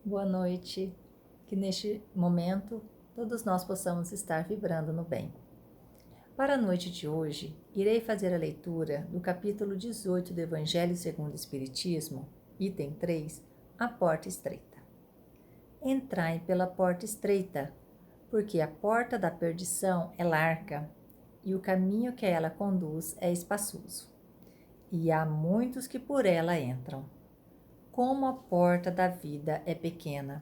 Boa noite, que neste momento todos nós possamos estar vibrando no bem. Para a noite de hoje, irei fazer a leitura do capítulo 18 do Evangelho segundo o Espiritismo, item 3, a porta estreita. Entrai pela porta estreita, porque a porta da perdição é larga e o caminho que a ela conduz é espaçoso, e há muitos que por ela entram. Como a porta da vida é pequena,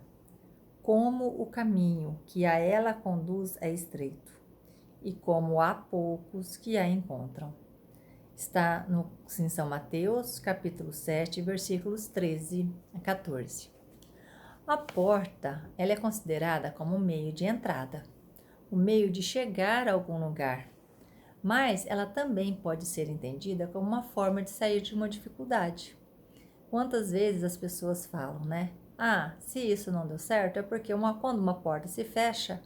como o caminho que a ela conduz é estreito, e como há poucos que a encontram. Está em São Mateus, capítulo 7, versículos 13 a 14. A porta, ela é considerada como um meio de entrada, o meio de chegar a algum lugar, mas ela também pode ser entendida como uma forma de sair de uma dificuldade. Quantas vezes as pessoas falam, né? Ah, se isso não deu certo é porque quando uma porta se fecha,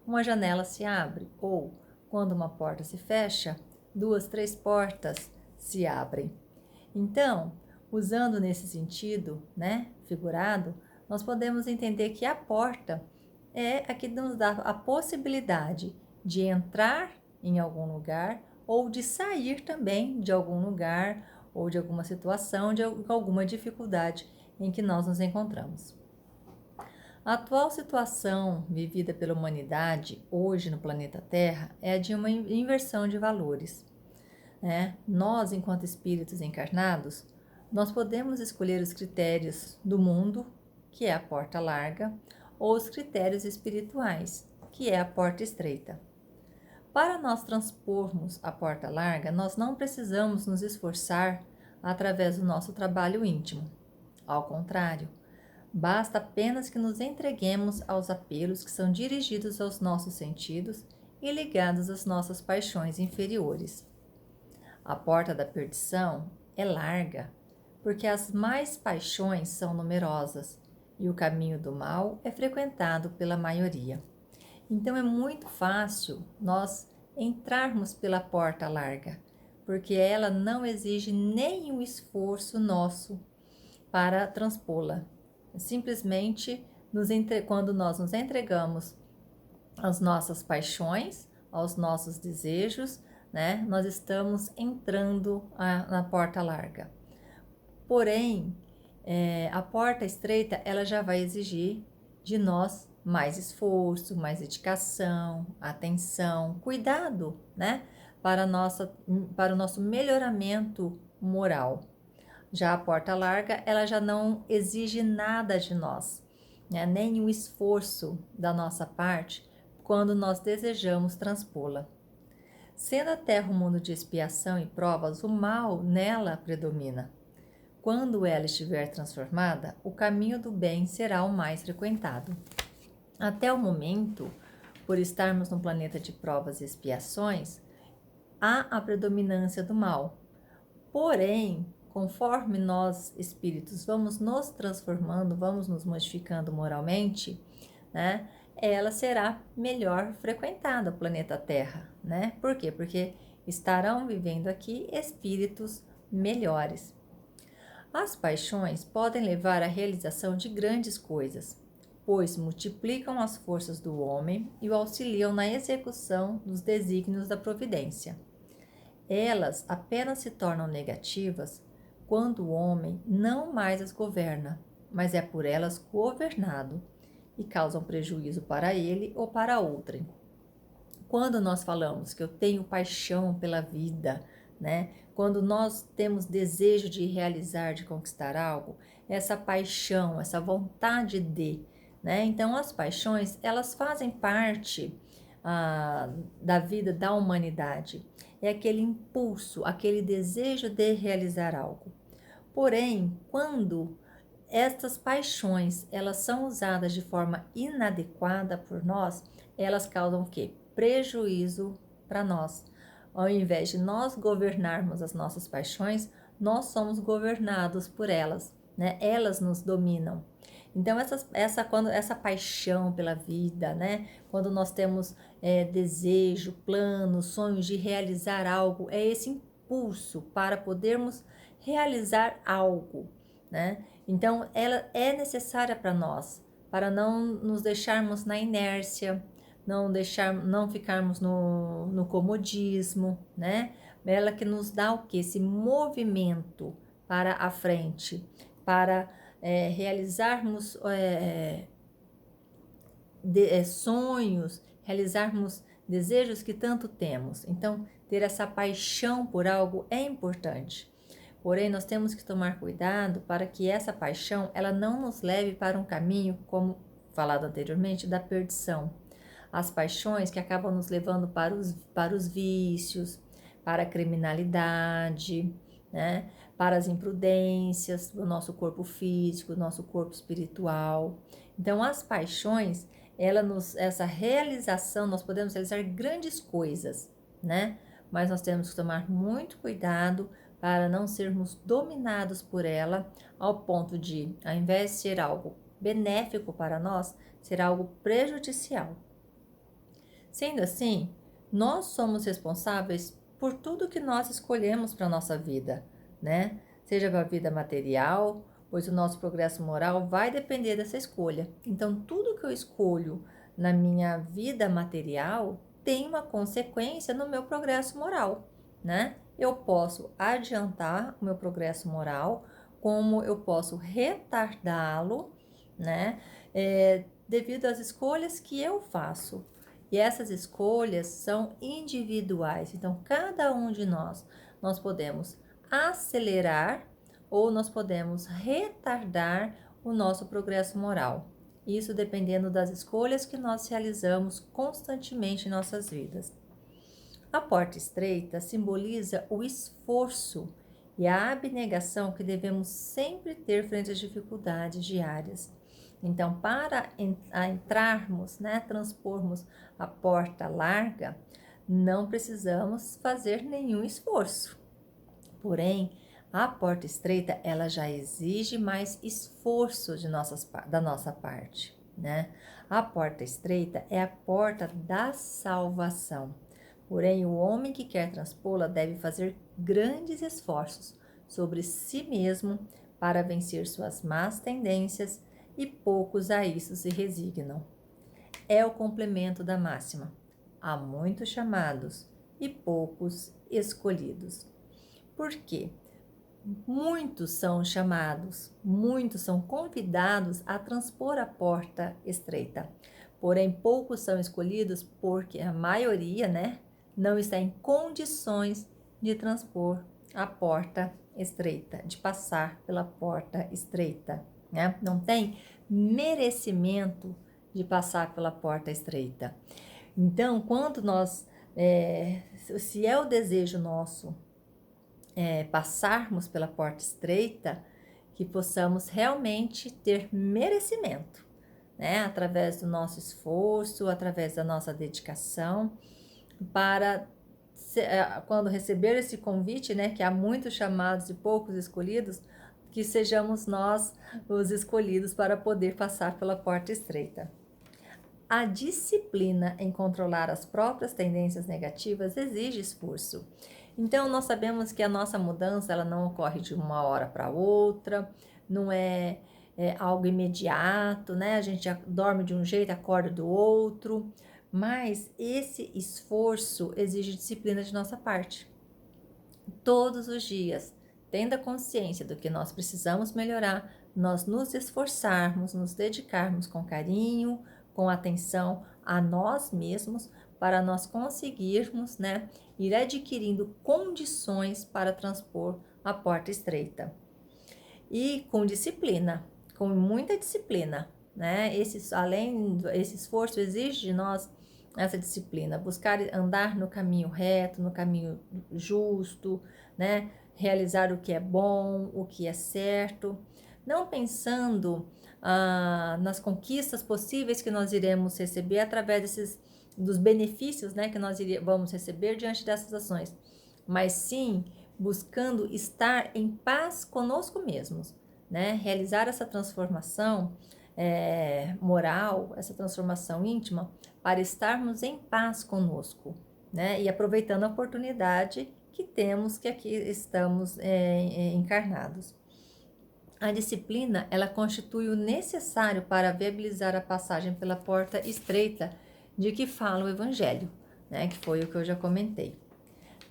uma janela se abre. Ou, quando uma porta se fecha, 2, 3 portas se abrem. Então, usando nesse sentido, né, figurado, nós podemos entender que a porta é a que nos dá a possibilidade de entrar em algum lugar ou de sair também de algum lugar ou de alguma situação, de alguma dificuldade em que nós nos encontramos. A atual situação vivida pela humanidade hoje no planeta Terra é a de uma inversão de valores. Nós, enquanto espíritos encarnados, nós podemos escolher os critérios do mundo, que é a porta larga, ou os critérios espirituais, que é a porta estreita. Para nós transpormos a porta larga, nós não precisamos nos esforçar através do nosso trabalho íntimo. Ao contrário, basta apenas que nos entreguemos aos apelos que são dirigidos aos nossos sentidos e ligados às nossas paixões inferiores. A porta da perdição é larga, porque as mais paixões são numerosas e o caminho do mal é frequentado pela maioria. Então é muito fácil nós entrarmos pela porta larga, porque ela não exige nenhum esforço nosso para transpô-la. Simplesmente quando nós nos entregamos às nossas paixões, aos nossos desejos, né, nós estamos entrando na porta larga. Porém, a porta estreita ela já vai exigir de nós mais esforço, mais dedicação, atenção, cuidado, né? Para o nosso melhoramento moral. Já a porta larga, ela já não exige nada de nós, né? Nem o esforço da nossa parte quando nós desejamos transpô-la. Sendo a terra um mundo de expiação e provas, o mal nela predomina. Quando ela estiver transformada, o caminho do bem será o mais frequentado. Até o momento, por estarmos num planeta de provas e expiações, há a predominância do mal. Porém, conforme nós, espíritos, vamos nos transformando, vamos nos modificando moralmente, né, ela será melhor frequentada, o planeta Terra, né? Por quê? Porque estarão vivendo aqui espíritos melhores. As paixões podem levar à realização de grandes coisas, pois multiplicam as forças do homem e o auxiliam na execução dos desígnios da providência. Elas apenas se tornam negativas quando o homem não mais as governa, mas é por elas governado e causam prejuízo para ele ou para outrem. Quando nós falamos que eu tenho paixão pela vida, né? Quando nós temos desejo de realizar, de conquistar algo, essa paixão, essa vontade de, né? Então, as paixões, elas fazem parte da vida da humanidade. É aquele impulso, aquele desejo de realizar algo. Porém, quando estas paixões, elas são usadas de forma inadequada por nós, elas causam o quê? Prejuízo para nós. Ao invés de nós governarmos as nossas paixões, nós somos governados por elas, né? Elas nos dominam. Então, quando essa paixão pela vida, né? Quando nós temos desejo, planos, sonhos de realizar algo, é esse impulso para podermos realizar algo, né? Então, ela é necessária para nós, para não nos deixarmos na inércia, não ficarmos no comodismo, né? Ela que nos dá o quê? Esse movimento para a frente, para realizarmos sonhos, realizarmos desejos que tanto temos. Então, ter essa paixão por algo é importante. Porém, nós temos que tomar cuidado para que essa paixão ela não nos leve para um caminho, como falado anteriormente, da perdição. As paixões que acabam nos levando para os vícios, para a criminalidade, né? Para as imprudências do nosso corpo físico, do nosso corpo espiritual. Então, as paixões, essa realização, nós podemos realizar grandes coisas, né? Mas nós temos que tomar muito cuidado para não sermos dominados por ela ao ponto de, ao invés de ser algo benéfico para nós, ser algo prejudicial. Sendo assim, nós somos responsáveis por tudo que nós escolhemos para a nossa vida, né? Seja para a vida material, pois o nosso progresso moral vai depender dessa escolha. Então, tudo que eu escolho na minha vida material tem uma consequência no meu progresso moral, né? Eu posso adiantar o meu progresso moral, como eu posso retardá-lo, né? Devido às escolhas que eu faço. E essas escolhas são individuais. Então, cada um de nós podemos acelerar ou nós podemos retardar o nosso progresso moral. Isso dependendo das escolhas que nós realizamos constantemente em nossas vidas. A porta estreita simboliza o esforço e a abnegação que devemos sempre ter frente às dificuldades diárias. Então, para entrarmos, né, transpormos a porta larga, não precisamos fazer nenhum esforço. Porém, a porta estreita, ela já exige mais esforço da nossa parte, né? A porta estreita é a porta da salvação. Porém, o homem que quer transpô-la deve fazer grandes esforços sobre si mesmo para vencer suas más tendências e poucos a isso se resignam. É o complemento da máxima: há muitos chamados e poucos escolhidos. Por quê? Muitos são chamados, muitos são convidados a transpor a porta estreita. Porém, poucos são escolhidos porque a maioria, né, não está em condições de transpor a porta estreita, de passar pela porta estreita, né? Não tem merecimento de passar pela porta estreita. Então, quando se é o desejo nosso passarmos pela porta estreita, que possamos realmente ter merecimento, né? Através do nosso esforço, através da nossa dedicação, para quando receber esse convite, né? Que há muitos chamados e poucos escolhidos, que sejamos nós os escolhidos para poder passar pela porta estreita. A disciplina em controlar as próprias tendências negativas exige esforço. Então, nós sabemos que a nossa mudança ela não ocorre de uma hora para outra, não é algo imediato, né? A gente dorme de um jeito, acorda do outro, mas esse esforço exige disciplina de nossa parte. Todos os dias, tendo a consciência do que nós precisamos melhorar, nós nos esforçarmos, nos dedicarmos com carinho, com atenção a nós mesmos, para nós conseguirmos, né, ir adquirindo condições para transpor a porta estreita. E com disciplina, com muita disciplina, né? Esse esforço exige de nós essa disciplina, buscar andar no caminho reto, no caminho justo, né? Realizar o que é bom, o que é certo, não pensando nas conquistas possíveis que nós iremos receber através dos benefícios, né, que nós vamos receber diante dessas ações, mas sim buscando estar em paz conosco mesmos, né, realizar essa transformação moral, essa transformação íntima, para estarmos em paz conosco, né, e aproveitando a oportunidade que temos, que aqui estamos encarnados. A disciplina, ela constitui o necessário para viabilizar a passagem pela porta estreita de que fala o Evangelho, né? Que foi o que eu já comentei.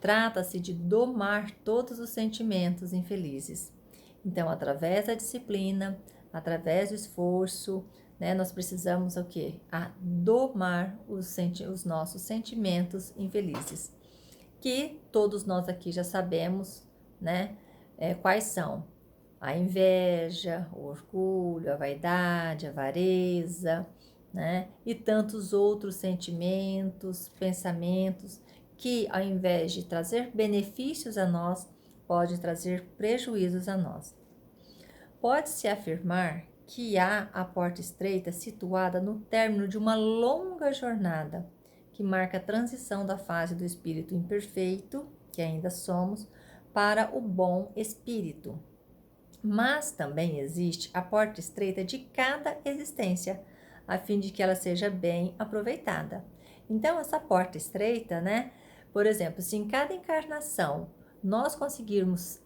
Trata-se de domar todos os sentimentos infelizes. Então, através da disciplina, através do esforço, né, nós precisamos o quê? Domar os nossos sentimentos infelizes, que todos nós aqui já sabemos, né, quais são: a inveja, o orgulho, a vaidade, a avareza, né, e tantos outros sentimentos, pensamentos que, ao invés de trazer benefícios a nós, pode trazer prejuízos a nós. Pode-se afirmar que há a porta estreita situada no término de uma longa jornada, que marca a transição da fase do espírito imperfeito, que ainda somos, para o bom espírito. Mas também existe a porta estreita de cada existência, a fim de que ela seja bem aproveitada. Então, essa porta estreita, né? Por exemplo, se em cada encarnação nós conseguirmos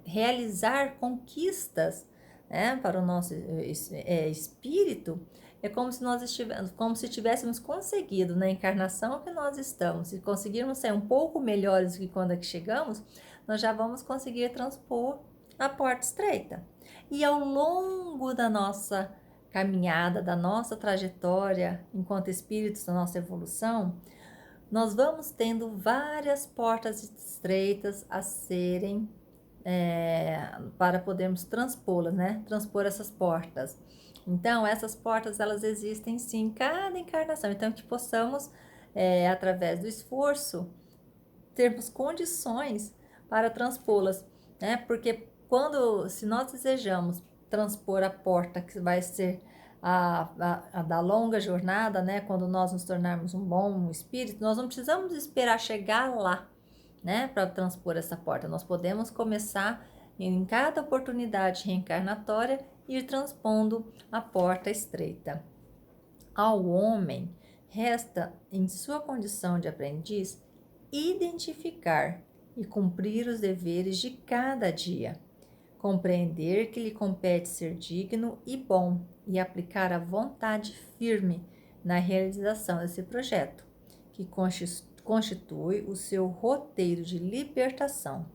realizar conquistas, né, para o nosso espírito, é como se tivéssemos conseguido na encarnação que nós estamos. Se conseguirmos ser um pouco melhores do que quando aqui chegamos, nós já vamos conseguir transpor a porta estreita. E ao longo da nossa caminhada, da nossa trajetória enquanto espíritos, da nossa evolução, nós vamos tendo várias portas estreitas a serem para podermos transpô-las, né? Transpor essas portas. Então, essas portas, elas existem sim em cada encarnação. Então, que possamos, através do esforço, termos condições para transpô-las, né? Porque se nós desejamos transpor a porta que vai ser a da longa jornada, né? Quando nós nos tornarmos um bom espírito, nós não precisamos esperar chegar lá, né? Para transpor essa porta. Nós podemos começar em cada oportunidade reencarnatória ir transpondo a porta estreita. Ao homem resta, em sua condição de aprendiz, identificar e cumprir os deveres de cada dia, compreender que lhe compete ser digno e bom e aplicar a vontade firme na realização desse projeto, que constitui o seu roteiro de libertação,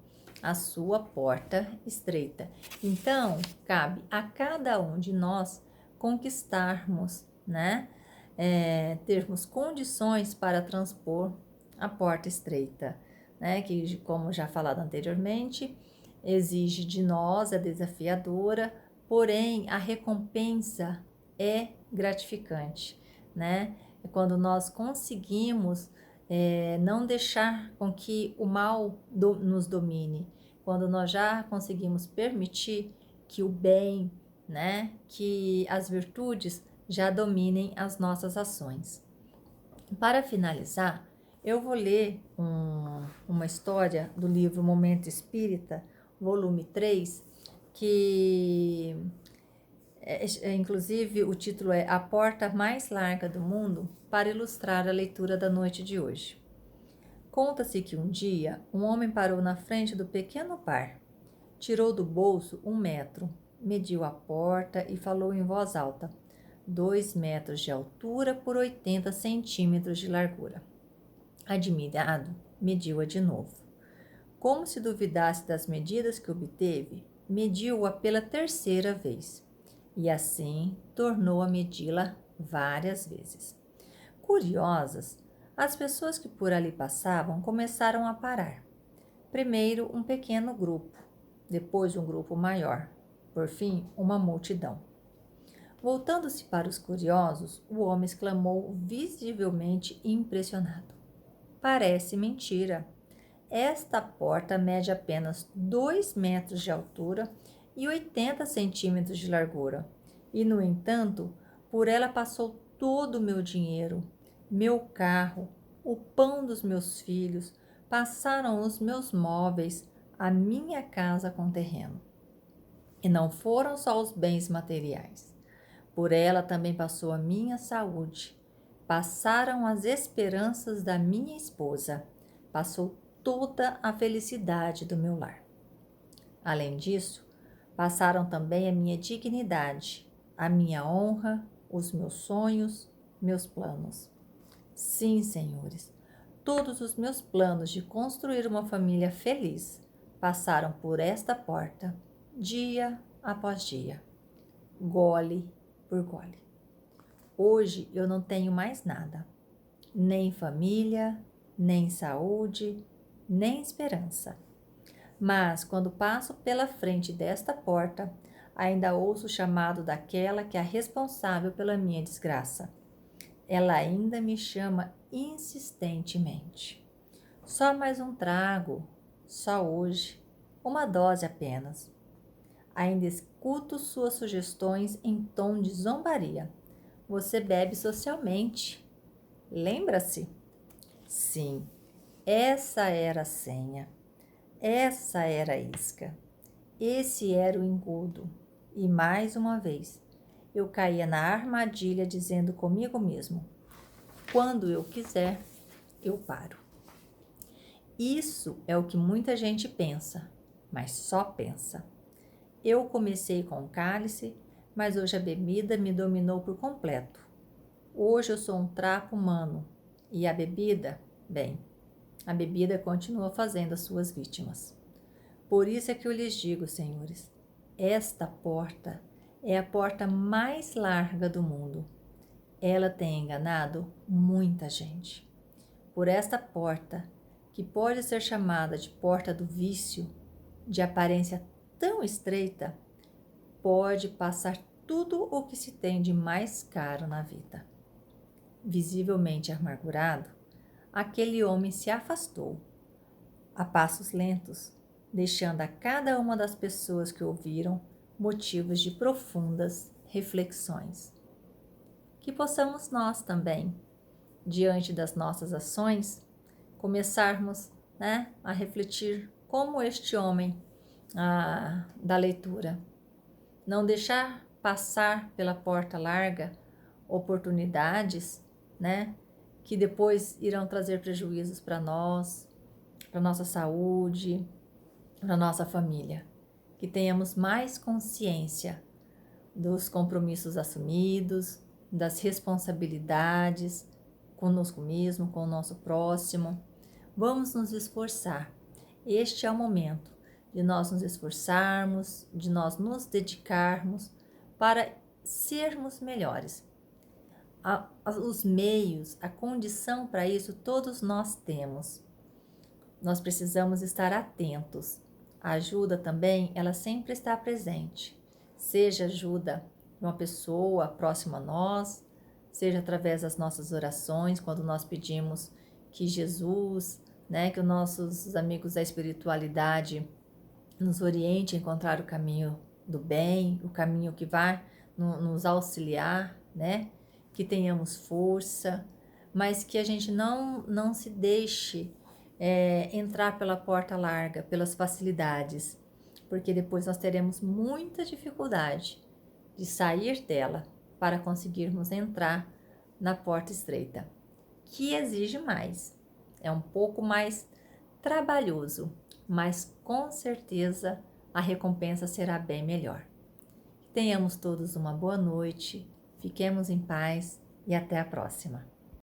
a sua porta estreita. Então, cabe a cada um de nós conquistarmos, né? Termos condições para transpor a porta estreita, né? Que, como já falado anteriormente, exige de nós, é desafiadora, porém a recompensa é gratificante, né? É quando nós conseguimos não deixar com que o mal nos domine, quando nós já conseguimos permitir que o bem, né? Que as virtudes já dominem as nossas ações. Para finalizar, eu vou ler uma história do livro Momento Espírita, volume 3, que inclusive o título é A Porta Mais Larga do Mundo, para ilustrar a leitura da noite de hoje. Conta-se que um dia um homem parou na frente do pequeno bar, tirou do bolso 1 metro, mediu a porta e falou em voz alta: 2 metros de altura por 80 centímetros de largura. Admirado, mediu-a de novo. Como se duvidasse das medidas que obteve, mediu-a pela 3ª vez, e assim tornou a medi-la várias vezes. Curiosas, as pessoas que por ali passavam começaram a parar. Primeiro um pequeno grupo, depois um grupo maior, por fim uma multidão. Voltando-se para os curiosos, o homem exclamou visivelmente impressionado: parece mentira. Esta porta mede apenas 2 metros de altura e 80 centímetros de largura. E, no entanto, por ela passou todo o meu dinheiro, meu carro, o pão dos meus filhos, passaram os meus móveis, a minha casa com terreno. E não foram só os bens materiais. Por ela também passou a minha saúde, passaram as esperanças da minha esposa, passou toda a felicidade do meu lar. Além disso, Passaram também a minha dignidade, a minha honra, os meus sonhos, meus planos. Sim, senhores, todos os meus planos de construir uma família feliz passaram por esta porta, dia após dia, gole por gole. Hoje eu não tenho mais nada, nem família, nem saúde, nem esperança. Mas quando passo pela frente desta porta, ainda ouço o chamado daquela que é responsável pela minha desgraça. Ela ainda me chama insistentemente. Só mais um trago, só hoje, uma dose apenas. Ainda escuto suas sugestões em tom de zombaria. Você bebe socialmente. Lembra-se? Sim, essa era a senha. Essa era a isca. Esse era o engodo. E mais uma vez, eu caía na armadilha dizendo comigo mesmo: quando eu quiser, eu paro. Isso é o que muita gente pensa, mas só pensa. Eu comecei com o cálice, mas hoje a bebida me dominou por completo. Hoje eu sou um trapo humano e a bebida, bem, a bebida continua fazendo as suas vítimas. Por isso é que eu lhes digo, senhores, esta porta é a porta mais larga do mundo. Ela tem enganado muita gente. Por esta porta, que pode ser chamada de porta do vício, de aparência tão estreita, pode passar tudo o que se tem de mais caro na vida. Visivelmente amargurado, aquele homem se afastou, a passos lentos, deixando a cada uma das pessoas que ouviram motivos de profundas reflexões. Que possamos nós também, diante das nossas ações, começarmos, a refletir como este homem da leitura. Não deixar passar pela porta larga oportunidades, que depois irão trazer prejuízos para nós, para nossa saúde, para nossa família. Que tenhamos mais consciência dos compromissos assumidos, das responsabilidades conosco mesmo, com o nosso próximo. Vamos nos esforçar. Este é o momento de nós nos esforçarmos, de nós nos dedicarmos para sermos melhores. Os meios, a condição para isso, todos nós temos. Nós precisamos estar atentos. A ajuda também, ela sempre está presente. Seja ajuda de uma pessoa próxima a nós, seja através das nossas orações, quando nós pedimos que Jesus, que os nossos amigos da espiritualidade nos oriente a encontrar o caminho do bem, o caminho que vai nos auxiliar, que tenhamos força, mas que a gente não se deixe entrar pela porta larga, pelas facilidades, porque depois nós teremos muita dificuldade de sair dela para conseguirmos entrar na porta estreita, que exige mais, é um pouco mais trabalhoso, mas com certeza a recompensa será bem melhor. Tenhamos todos uma boa noite, fiquemos em paz e até a próxima.